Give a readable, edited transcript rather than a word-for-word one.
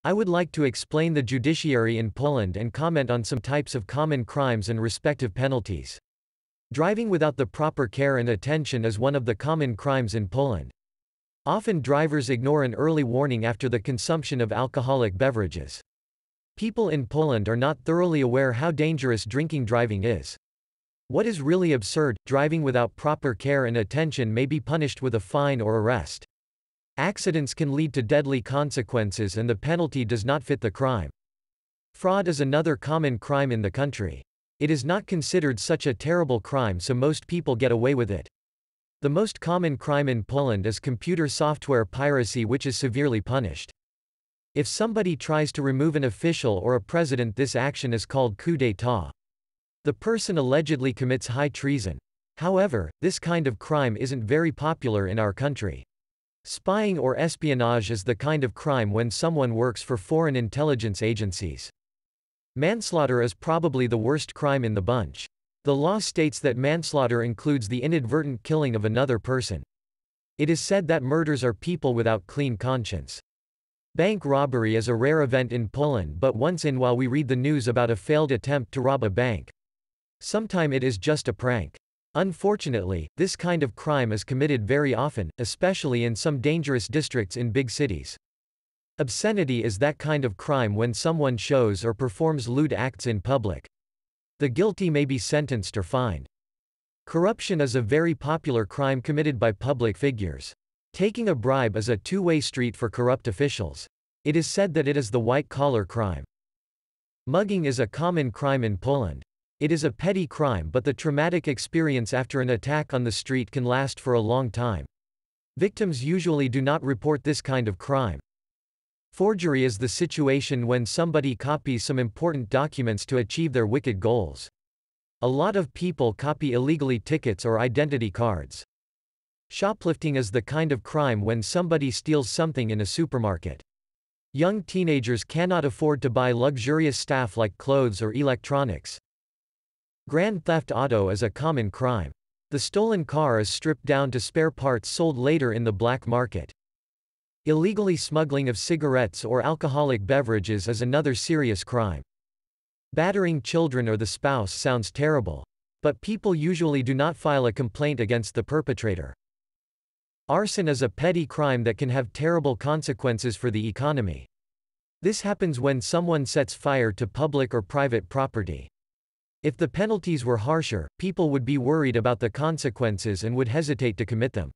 I would like to explain the judiciary in Poland and comment on some types of common crimes and respective penalties. Driving without the proper care and attention is one of the common crimes in Poland. Often drivers ignore an early warning after the consumption of alcoholic beverages. People in Poland are not thoroughly aware how dangerous drinking driving is. What is really absurd, driving without proper care and attention may be punished with a fine or arrest. Accidents can lead to deadly consequences and the penalty does not fit the crime. Fraud is another common crime in the country. It is not considered such a terrible crime, so most people get away with it. The most common crime in Poland is computer software piracy, which is severely punished. If somebody tries to remove an official or a president, this action is called coup d'état. The person allegedly commits high treason. However, this kind of crime isn't very popular in our country. Spying or espionage is the kind of crime when someone works for foreign intelligence agencies. Manslaughter is probably the worst crime in the bunch. The law states that manslaughter includes the inadvertent killing of another person. It is said that murders are people without clean conscience. Bank robbery is a rare event in Poland, but once in a while we read the news about a failed attempt to rob a bank. Sometimes it is just a prank. Unfortunately, this kind of crime is committed very often, especially in some dangerous districts in big cities. Obscenity is that kind of crime when someone shows or performs lewd acts in public. The guilty may be sentenced or fined. Corruption is a very popular crime committed by public figures. Taking a bribe is a two-way street for corrupt officials. It is said that it is the white-collar crime. Mugging is a common crime in Poland. It is a petty crime, but the traumatic experience after an attack on the street can last for a long time. Victims usually do not report this kind of crime. Forgery is the situation when somebody copies some important documents to achieve their wicked goals. A lot of people copy illegally tickets or identity cards. Shoplifting is the kind of crime when somebody steals something in a supermarket. Young teenagers cannot afford to buy luxurious stuff like clothes or electronics. Grand theft auto is a common crime. The stolen car is stripped down to spare parts sold later in the black market. Illegally smuggling of cigarettes or alcoholic beverages is another serious crime. Battering children or the spouse sounds terrible. But people usually do not file a complaint against the perpetrator. Arson is a petty crime that can have terrible consequences for the economy. This happens when someone sets fire to public or private property. If the penalties were harsher, people would be worried about the consequences and would hesitate to commit them.